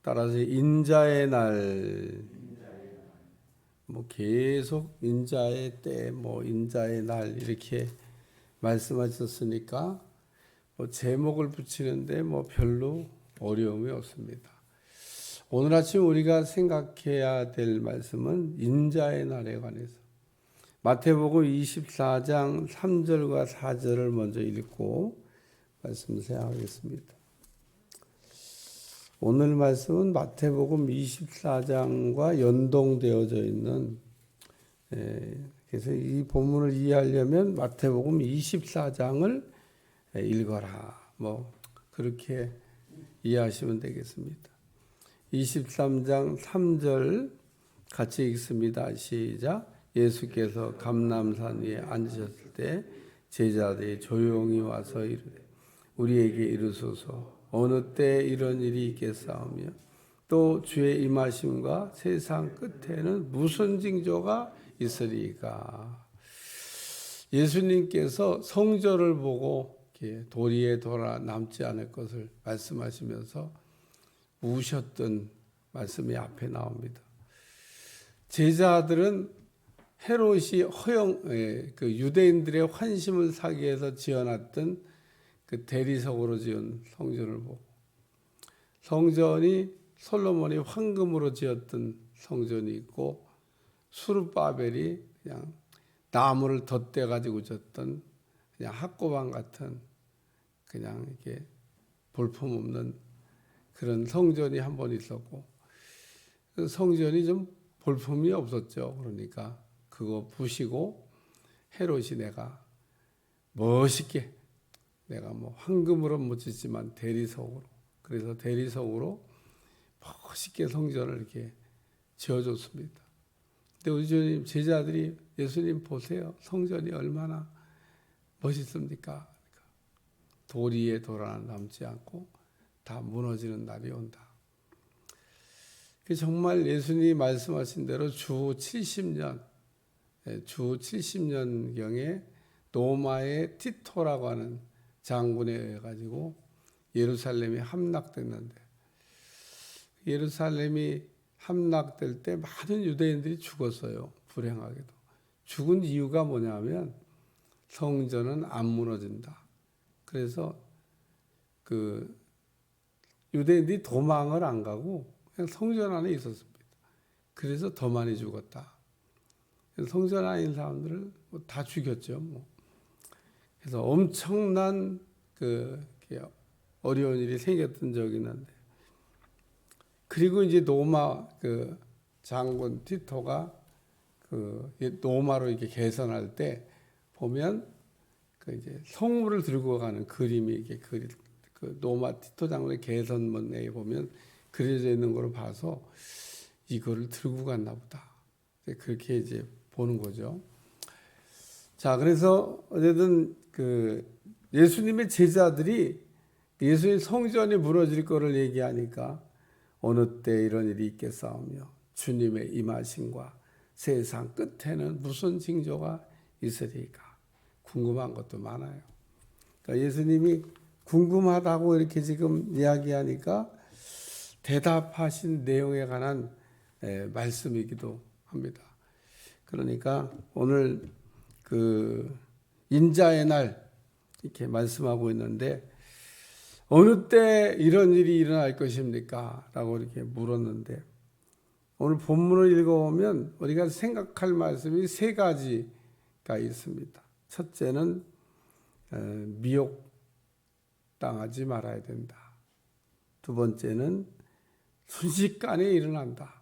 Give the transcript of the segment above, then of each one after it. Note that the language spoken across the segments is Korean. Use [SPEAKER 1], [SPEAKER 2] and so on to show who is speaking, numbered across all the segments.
[SPEAKER 1] 따라서 인자의 날, 뭐 계속 인자의 때, 뭐 인자의 날 이렇게 말씀하셨으니까 뭐 제목을 붙이는데 뭐 별로 어려움이 없습니다. 오늘 아침 우리가 생각해야 될 말씀은 인자의 날에 관해서 마태복음 24장 3절과 4절을 먼저 읽고 말씀 시작하겠습니다. 오늘 말씀은 마태복음 24장과 연동되어져 있는, 그래서 이 본문을 이해하려면 마태복음 24장을 읽어라, 뭐 그렇게 이해하시면 되겠습니다. 23장 3절 같이 읽습니다. 시작. 예수께서 감람산 위에 앉으셨을 때 제자들이 조용히 와서 이르되 우리에게 이르소서 어느 때 이런 일이 있겠사오며 또 주의 임하심과 세상 끝에는 무슨 징조가 있으리까. 예수님께서 성전을 보고 도리에 돌아 남지 않을 것을 말씀하시면서 우셨던 말씀이 앞에 나옵니다. 제자들은 헤롯이 그 유대인들의 환심을 사기 위해서 지어놨던 그 대리석으로 지은 성전을 보고, 성전이 솔로몬이 황금으로 지었던 성전이 있고 수르바벨이 그냥 나무를 덧대 가지고 졌던 그냥 학고방 같은 그냥 이렇게 볼품없는 그런 성전이 한 번 있었고, 그 성전이 좀 볼품이 없었죠. 그러니까 그거 부시고 헤롯이 내가 멋있게, 내가 뭐 황금으로 못 짓지만 대리석으로, 그래서 대리석으로 멋있게 성전을 이렇게 지어줬습니다. 근데 우리 주님 제자들이 예수님 보세요, 성전이 얼마나 멋있습니까? 그러니까 도리에 돌아 남지 않고 다 무너지는 날이 온다. 정말 예수님이 말씀하신 대로 주 70년경에 로마의 티토라고 하는 장군에 의해 가지고 예루살렘이 함락됐는데, 예루살렘이 함락될 때 많은 유대인들이 죽었어요. 불행하게도. 죽은 이유가 뭐냐면 성전은 안 무너진다. 그래서 그 유대인들이 도망을 안 가고 그냥 성전 안에 있었습니다. 그래서 더 많이 죽었다. 성전 안에 있는 사람들을 다 죽였죠. 그래서 엄청난 어려운 일이 생겼던 적이 있는데, 그리고 이제 로마 그 장군 티토가 그 로마로 이렇게 개선할 때 보면 그 이제 성물을 들고 가는 그림이 이렇게 그 로마 티토 장군의 개선문에 보면 그려져 있는 걸 봐서 이거를 들고 갔나 보다. 그렇게 이제 보는 거죠. 자, 그래서 어쨌든 그 예수님의 제자들이 예수님 성전이 무너질 거를 얘기하니까 어느 때 이런 일이 있겠사오며 주님의 임하심과 세상 끝에는 무슨 징조가 있으리까. 궁금한 것도 많아요. 그러니까 예수님이 궁금하다고 이렇게 지금 이야기하니까 대답하신 내용에 관한 말씀이기도 합니다. 그러니까 오늘 그 인자의 날 이렇게 말씀하고 있는데, 어느 때 이런 일이 일어날 것입니까? 라고 이렇게 물었는데, 오늘 본문을 읽어보면 우리가 생각할 말씀이 세 가지가 있습니다. 첫째는 미혹당하지 말아야 된다. 두 번째는 순식간에 일어난다.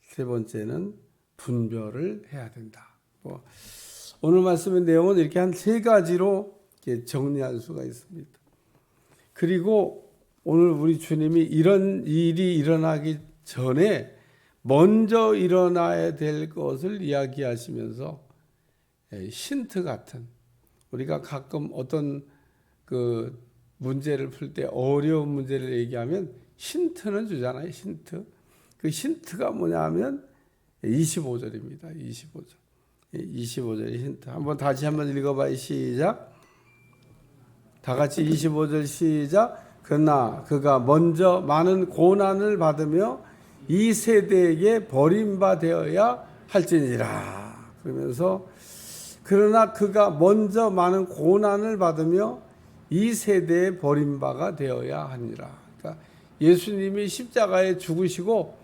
[SPEAKER 1] 세 번째는 분별을 해야 된다. 오늘 말씀의 내용은 이렇게 한 세 가지로 이렇게 정리할 수가 있습니다. 그리고 오늘 우리 주님이 이런 일이 일어나기 전에 먼저 일어나야 될 것을 이야기하시면서 힌트 같은, 우리가 가끔 어떤 그 문제를 풀 때 어려운 문제를 얘기하면 힌트는 주잖아요. 힌트. 그 힌트가 뭐냐면 25절입니다. 25절. 25절의 힌트. 다시 한번 읽어봐요. 시작. 다 같이 25절 시작. 그러나 그가 먼저 많은 고난을 받으며 이 세대에게 버림받아야 할지니라. 그러면서 그러나 그가 먼저 많은 고난을 받으며 이 세대에 버림바가 되어야 하니라. 그러니까 예수님이 십자가에 죽으시고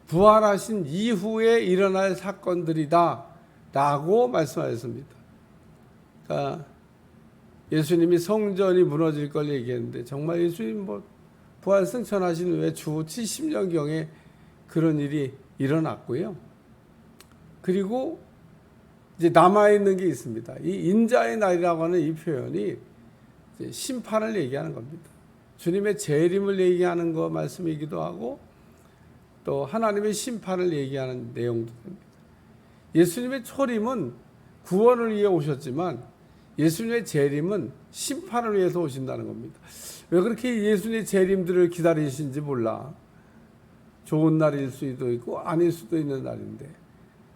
[SPEAKER 1] 부활하신 이후에 일어날 사건들이다 라고 말씀하셨습니다. 그러니까 예수님이 성전이 무너질 걸 얘기했는데 정말 예수님 부활 승천하신 후에 주 70년경에 그런 일이 일어났고요. 그리고 이제 남아있는 게 있습니다. 이 인자의 날이라고 하는 이 표현이 이제 심판을 얘기하는 겁니다. 주님의 재림을 얘기하는 거 말씀이기도 하고 또 하나님의 심판을 얘기하는 내용도 됩니다. 예수님의 초림은 구원을 위해 오셨지만 예수님의 재림은 심판을 위해서 오신다는 겁니다. 왜 그렇게 예수님의 재림들을 기다리신지 몰라. 좋은 날일 수도 있고 아닐 수도 있는 날인데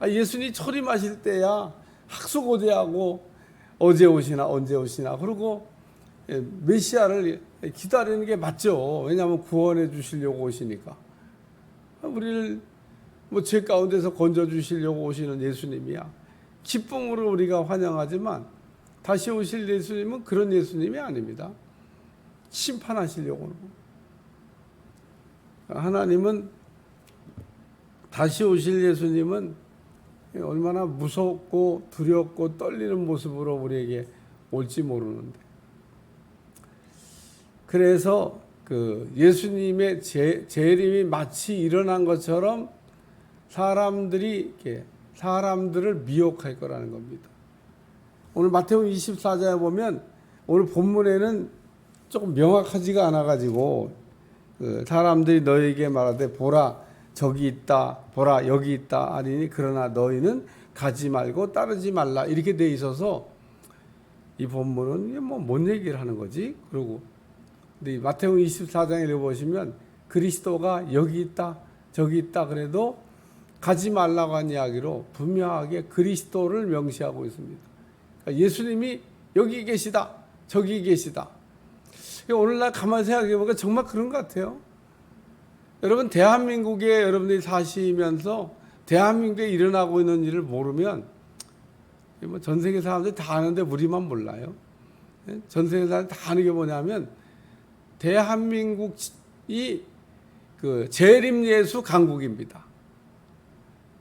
[SPEAKER 1] 예수님이 초림하실 때야 학수고대하고 어제 오시나 언제 오시나 그러고 메시아를 기다리는 게 맞죠. 왜냐하면 구원해 주시려고 오시니까. 우리를 죄 가운데서 건져 주시려고 오시는 예수님이야. 기쁨으로 우리가 환영하지만 다시 오실 예수님은 그런 예수님이 아닙니다. 심판하시려고. 하나님은 다시 오실 예수님은 얼마나 무섭고 두렵고 떨리는 모습으로 우리에게 올지 모르는데 그래서 그 예수님의 재림이 마치 일어난 것처럼 사람들을 미혹할 거라는 겁니다. 오늘 마태복음 24장에 보면 오늘 본문에는 조금 명확하지가 않아가지고 사람들이 너희에게 말하되 보라 저기 있다 보라 여기 있다 하리니 그러나 너희는 가지 말고 따르지 말라 이렇게 돼 있어서 이 본문은 뭔 얘기를 하는 거지? 그러고 근데 마태복음 24장에 읽어보시면 그리스도가 여기 있다 저기 있다 그래도 가지 말라고 한 이야기로 분명하게 그리스도를 명시하고 있습니다. 그러니까 예수님이 여기 계시다 저기 계시다. 오늘날 가만히 생각해보니까 정말 그런 것 같아요. 여러분 대한민국에 여러분들이 사시면서 대한민국에 일어나고 있는 일을 모르면 전 세계 사람들이 다 아는데 우리만 몰라요. 전 세계 사람들이 다 아는 게 뭐냐면 대한민국이 그 재림예수 강국입니다.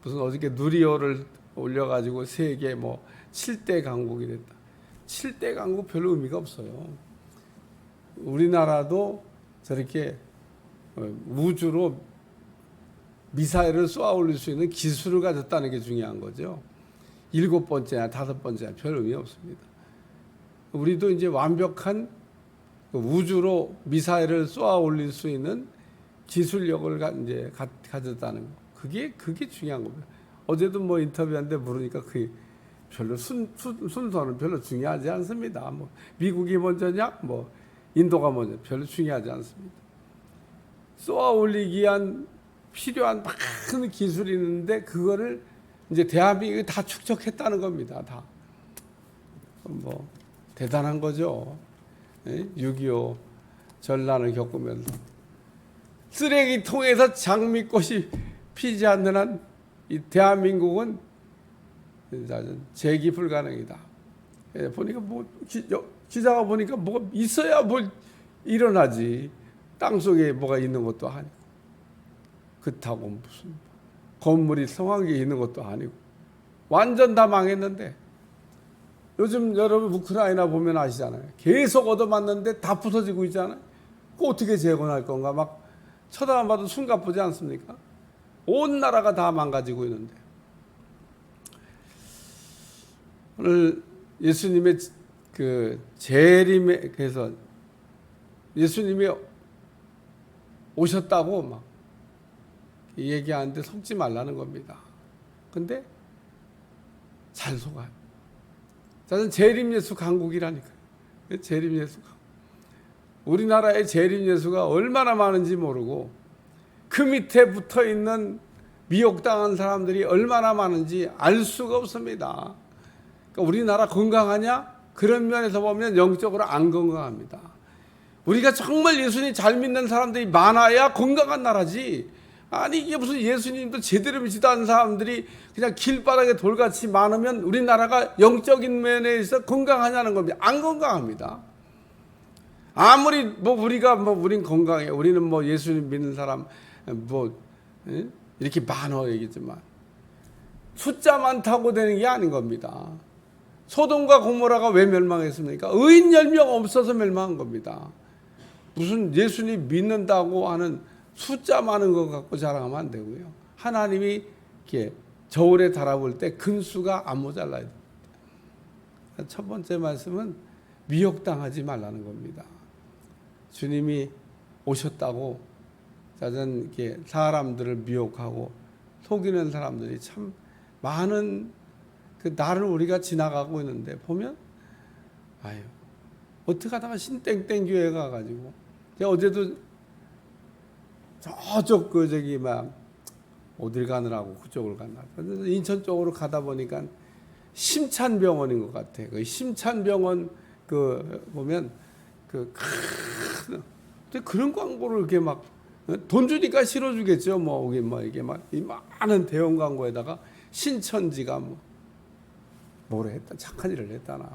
[SPEAKER 1] 무슨 어저께 누리호를 올려가지고 세계 7대 강국이 됐다. 7대 강국 별로 의미가 없어요. 우리나라도 저렇게 우주로 미사일을 쏘아 올릴 수 있는 기술을 가졌다는 게 중요한 거죠. 7번째나 5번째나 별 의미 없습니다. 우리도 이제 완벽한 우주로 미사일을 쏘아 올릴 수 있는 기술력을 이제 가졌다는 거. 그게 중요한 겁니다. 어제도 인터뷰하는데 물으니까 그게 별로 순서는 별로 중요하지 않습니다. 미국이 먼저냐, 인도가 먼저 별로 중요하지 않습니다. 쏘아 올리기 위한 필요한 많은 기술이 있는데 그거를 이제 대한민국이 다 축적했다는 겁니다. 다. 대단한 거죠. 6.25 전란을 겪으면서 쓰레기통에서 장미꽃이 피지 않는 한 이 대한민국은 재기 불가능이다. 보니까 기자가 보니까 뭐가 있어야 일어나지. 땅속에 뭐가 있는 것도 아니고 그렇다고 무슨 건물이 성황리에 있는 것도 아니고 완전 다 망했는데 요즘 여러분 우크라이나 보면 아시잖아요. 계속 얻어맞는데 다 부서지고 있잖아요. 그거 어떻게 재건할 건가 막 쳐다만 봐도 숨가쁘지 않습니까? 온 나라가 다 망가지고 있는데 오늘 예수님의 그 재림에 그래서 예수님이 오셨다고 막 얘기하는데 속지 말라는 겁니다. 근데 잘 속아요. 저는 재림예수 강국이라니까요. 재림예수 강국. 우리나라의 재림예수가 얼마나 많은지 모르고 그 밑에 붙어있는 미혹당한 사람들이 얼마나 많은지 알 수가 없습니다. 그러니까 우리나라 건강하냐? 그런 면에서 보면 영적으로 안 건강합니다. 우리가 정말 예수님 잘 믿는 사람들이 많아야 건강한 나라지. 아니 이게 무슨 예수님도 제대로 믿지도 않은 사람들이 그냥 길바닥에 돌같이 많으면 우리나라가 영적인 면에 있어 건강하냐는 겁니다. 안 건강합니다. 아무리 우린 건강해. 우리는 예수님 믿는 사람 이렇게 많어 얘기지만 숫자 많다고 되는 게 아닌 겁니다. 소돔과 고모라가 왜 멸망했습니까? 의인 10명 없어서 멸망한 겁니다. 무슨 예수님 믿는다고 하는 숫자 많은 것 갖고 자랑하면 안 되고요. 하나님이 이렇게 저울에 달아볼 때 근수가 안 모자라야 됩니다. 첫 번째 말씀은 미혹당하지 말라는 겁니다. 주님이 오셨다고 자전 이렇게 사람들을 미혹하고 속이는 사람들이 참 많은 그 날을 우리가 지나가고 있는데 보면 아유 어떻게 하다가 신땡땡 교회 가가지고 제가 어제도 저쪽 어딜 가느라고 그쪽을 갔나 인천 쪽으로 가다 보니까 심찬병원인 것 같아. 그 심찬병원 보면 그런 광고를 이렇게 돈 주니까 실어주겠죠. 이게 이 많은 대형 광고에다가 신천지가 뭐를 했다 착한 일을 했다나.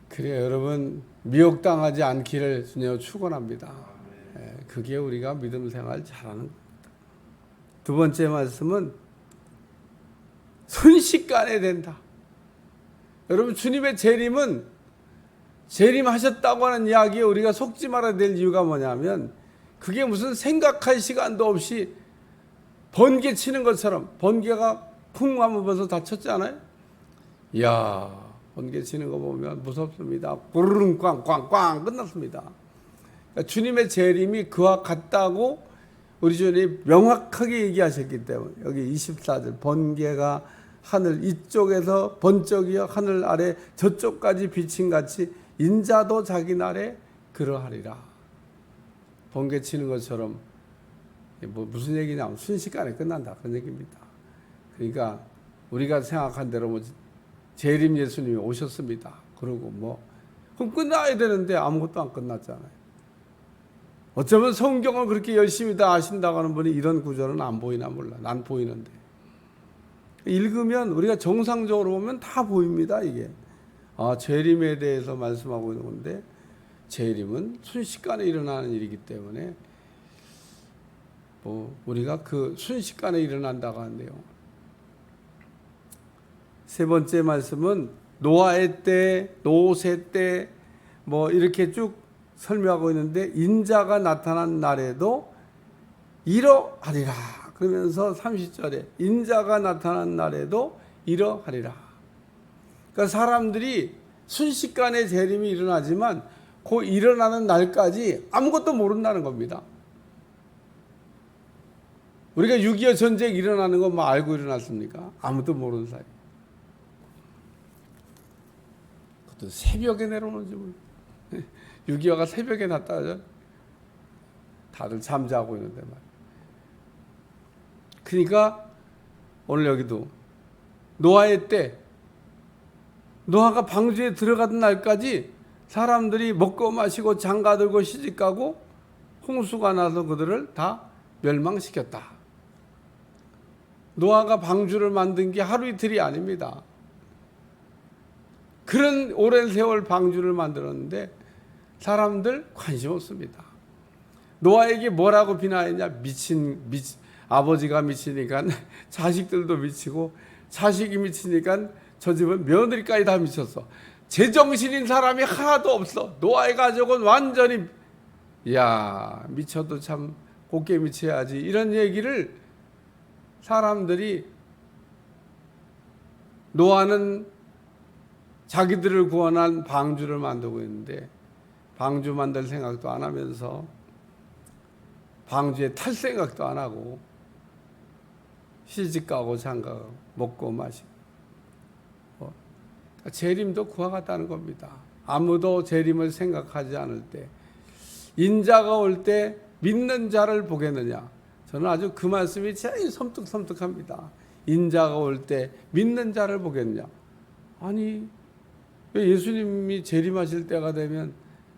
[SPEAKER 1] 그래요, 여러분 미혹당하지 않기를 주님 축원합니다. 그게 우리가 믿음 생활 잘하는 겁니다. 두 번째 말씀은 순식간에 된다. 여러분 주님의 재림은 재림하셨다고 하는 이야기에 우리가 속지 말아야 될 이유가 뭐냐면 그게 무슨 생각할 시간도 없이 번개 치는 것처럼 번개가 쿵 하면 벌써 다 쳤지 않아요? 이야 번개 치는 거 보면 무섭습니다. 부르릉 꽝꽝꽝 끝났습니다. 그러니까 주님의 재림이 그와 같다고 우리 주님이 명확하게 얘기하셨기 때문에 여기 24절 번개가 하늘 이쪽에서 번쩍이어 하늘 아래 저쪽까지 비친 같이 인자도 자기 날에 그러하리라. 번개 치는 것처럼 무슨 얘기냐면 순식간에 끝난다 그런 얘기입니다. 그러니까 우리가 생각한 대로 재림 예수님이 오셨습니다. 그러고 그럼 끝나야 되는데 아무것도 안 끝났잖아요. 어쩌면 성경을 그렇게 열심히 다 아신다고 하는 분이 이런 구절은 안 보이나 몰라. 난 보이는데. 읽으면 우리가 정상적으로 보면 다 보입니다. 이게. 재림에 대해서 말씀하고 있는 건데 재림은 순식간에 일어나는 일이기 때문에 우리가 그 순식간에 일어난다고 하는데요. 세 번째 말씀은 노아의 때, 노세 때 이렇게 쭉 설명하고 있는데 인자가 나타난 날에도 이러하리라. 그러면서 30절에 인자가 나타난 날에도 이러하리라. 그러니까 사람들이 순식간에 재림이 일어나지만 그 일어나는 날까지 아무것도 모른다는 겁니다. 우리가 6.25 전쟁 일어나는 거 알고 일어났습니까? 아무도 모르는 사이. 그것도 새벽에 내려오는지 몰라. 6.25가 새벽에 났다죠. 다들 잠자고 있는데 말이야. 그러니까 오늘 여기도 노아의 때 노아가 방주에 들어가던 날까지 사람들이 먹고 마시고 장가들고 시집가고 홍수가 나서 그들을 다 멸망시켰다. 노아가 방주를 만든 게 하루 이틀이 아닙니다. 그런 오랜 세월 방주를 만들었는데 사람들 관심 없습니다. 노아에게 뭐라고 비난했냐? 아버지가 미치니까 자식들도 미치고 자식이 미치니까 저 집은 며느리까지 다 미쳤어. 제정신인 사람이 하나도 없어. 노아의 가족은 완전히 미쳐도 참 곱게 미쳐야지. 이런 얘기를 사람들이 노아는 자기들을 구원한 방주를 만들고 있는데 방주 만들 생각도 안 하면서 방주에 탈 생각도 안 하고 시집가고 장가가고 먹고 마시고 재림도 그와 같다는 겁니다. 아무도 재림을 생각하지 않을 때 인자가 올 때 믿는 자를 보겠느냐. 저는 아주 그 말씀이 제일 섬뜩섬뜩합니다. 인자가 올 때 믿는 자를 보겠느냐. 아니 왜 예수님이 재림하실 때가 되면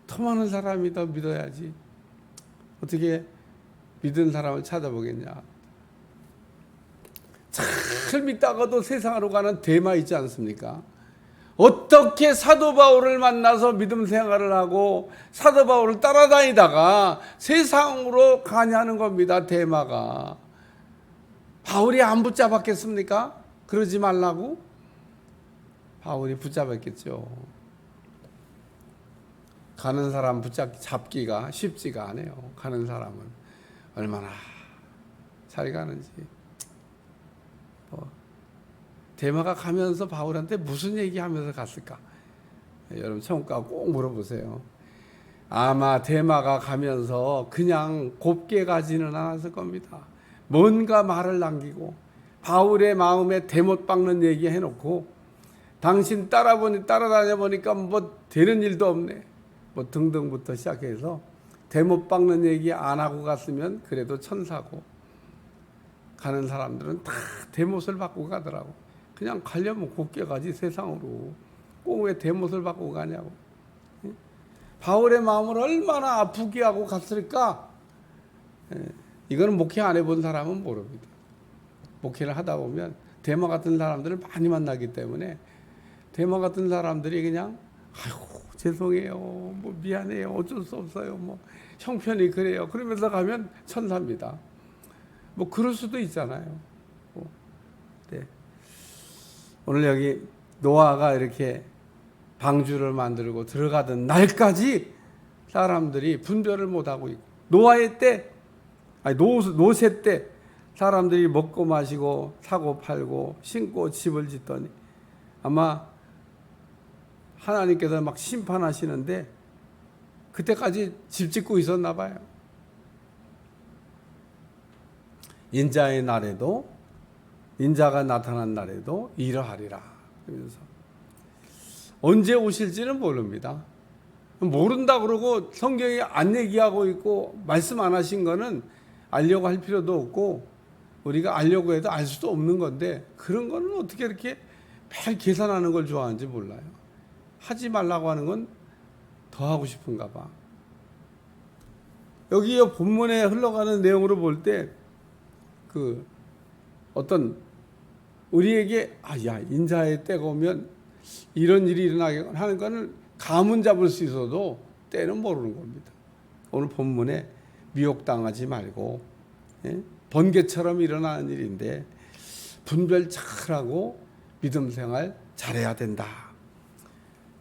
[SPEAKER 1] 더 많은 사람이 더 믿어야지. 어떻게 믿은 사람을 찾아보겠냐. 잘 믿다가도 세상으로 가는 데마 있지 않습니까? 어떻게 사도 바울을 만나서 믿음 생활을 하고 사도 바울을 따라다니다가 세상으로 가냐는 겁니다. 데마가. 바울이 안 붙잡았겠습니까? 그러지 말라고? 바울이 붙잡았겠죠. 가는 사람 붙잡기가 쉽지가 않아요. 가는 사람은 얼마나 잘 가는지. 데마가 가면서 바울한테 무슨 얘기하면서 갔을까? 여러분 청구가 꼭 물어보세요. 아마 데마가 가면서 그냥 곱게 가지는 않았을 겁니다. 뭔가 말을 남기고 바울의 마음에 대못 박는 얘기 해놓고 당신 따라다녀 보니까 뭐 되는 일도 없네. 뭐 등등부터 시작해서 대못 박는 얘기 안 하고 갔으면 그래도 천사고, 가는 사람들은 다 대못을 받고 가더라고. 그냥 가려면 곱게 가지 세상으로. 꼭 왜 대못을 받고 가냐고. 바울의 마음을 얼마나 아프게 하고 갔을까? 이거는 목회 안 해본 사람은 모릅니다. 목회를 하다 보면 데마 같은 사람들을 많이 만나기 때문에 데마 같은 사람들이 그냥 아이고 죄송해요, 뭐 미안해요, 어쩔 수 없어요, 뭐 형편이 그래요, 그러면서 가면 천사입니다. 뭐 그럴 수도 있잖아요. 네. 오늘 여기 노아가 이렇게 방주를 만들고 들어가던 날까지 사람들이 분별을 못하고 있고, 노아의 때, 노세 때 사람들이 먹고 마시고 사고 팔고 신고 집을 짓더니 아마 하나님께서 막 심판하시는데 그때까지 집 짓고 있었나 봐요. 인자의 날에도, 인자가 나타난 날에도 이러하리라. 그러면서 언제 오실지는 모릅니다. 모른다 그러고 성경이 안 얘기하고 있고 말씀 안 하신 거는 알려고 할 필요도 없고 우리가 알려고 해도 알 수도 없는 건데, 그런 거는 어떻게 이렇게 매일 계산하는 걸 좋아하는지 몰라요. 하지 말라고 하는 건 더 하고 싶은가 봐. 여기 본문에 흘러가는 내용으로 볼 때 그 어떤 우리에게 야 인자의 때가 오면 이런 일이 일어나게 하는 거는 감은 잡을 수 있어도 때는 모르는 겁니다. 오늘 본문에 미혹당하지 말고, 번개처럼 일어나는 일인데 분별 잘하고 믿음 생활 잘해야 된다.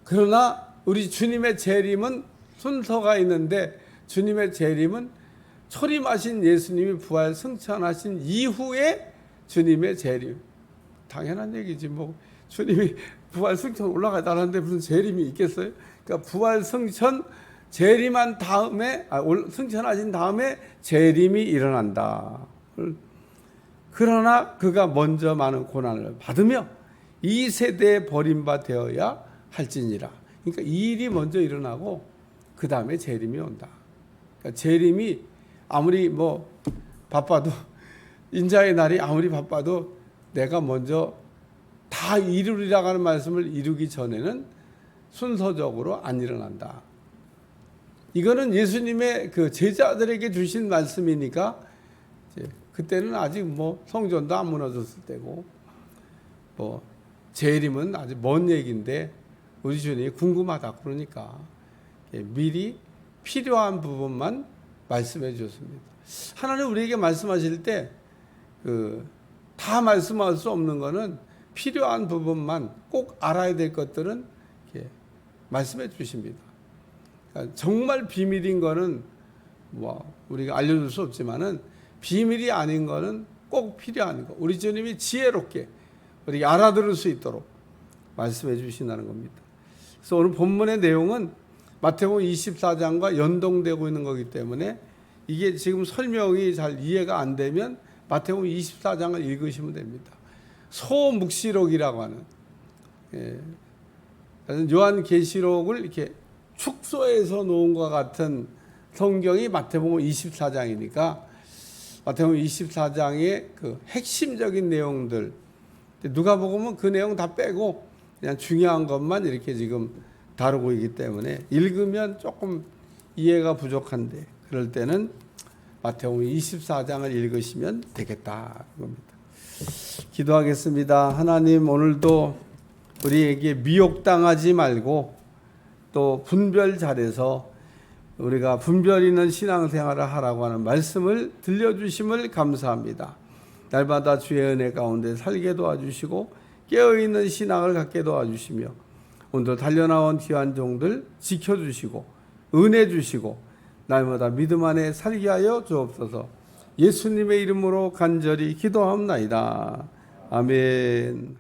[SPEAKER 1] 그러나 우리 주님의 재림은 순서가 있는데, 주님의 재림은 초림하신 예수님이 부활 승천하신 이후에 주님의 재림. 당연한 얘기지 뭐. 주님이 부활 승천 올라가다는데 무슨 재림이 있겠어요? 그러니까 부활 승천 재림한 다음에, 승천하신 다음에 재림이 일어난다. 그러나 그가 먼저 많은 고난을 받으며 이 세대에 버림바 되어야 할지니라. 그러니까 이 일이 먼저 일어나고 그 다음에 재림이 온다. 그러니까 재림이 아무리 뭐 바빠도, 인자의 날이 아무리 바빠도 내가 먼저 다 이루리라고 하는 말씀을 이루기 전에는 순서적으로 안 일어난다. 이거는 예수님의 그 제자들에게 주신 말씀이니까 이제 그때는 아직 뭐 성전도 안 무너졌을 때고 뭐 재림은 아직 먼 얘기인데 우리 주님이 궁금하다 그러니까 미리 필요한 부분만 말씀해 주셨습니다. 하나님 우리에게 말씀하실 때 다 말씀할 수 없는 거는 필요한 부분만, 꼭 알아야 될 것들은 이렇게 말씀해 주십니다. 그러니까 정말 비밀인 거는 뭐 우리가 알려줄 수 없지만은 비밀이 아닌 거는 꼭 필요한 거, 우리 주님이 지혜롭게 우리가 알아들을 수 있도록 말씀해 주신다는 겁니다. 그래서 오늘 본문의 내용은 마태복음 24장과 연동되고 있는 거기 때문에 이게 지금 설명이 잘 이해가 안 되면 마태복음 24장을 읽으시면 됩니다. 소묵시록이라고 하는, 요한계시록을 이렇게 축소해서 놓은 것 같은 성경이 마태복음 24장이니까 마태복음 24장의 그 핵심적인 내용들, 누가복음은 그 내용 다 빼고 그냥 중요한 것만 이렇게 지금 다루고 있기 때문에 읽으면 조금 이해가 부족한데 그럴 때는 마태복음 24장을 읽으시면 되겠다 겁니다. 기도하겠습니다. 하나님, 오늘도 우리에게 미혹당하지 말고 또 분별 잘해서 우리가 분별 있는 신앙생활을 하라고 하는 말씀을 들려주심을 감사합니다. 날마다 주의 은혜 가운데 살게 도와주시고 깨어있는 신앙을 갖게 도와주시며 오늘도 달려나온 귀한 종들 지켜주시고 은혜 주시고 날마다 믿음 안에 살게 하여 주옵소서. 예수님의 이름으로 간절히 기도합나이다. 아멘.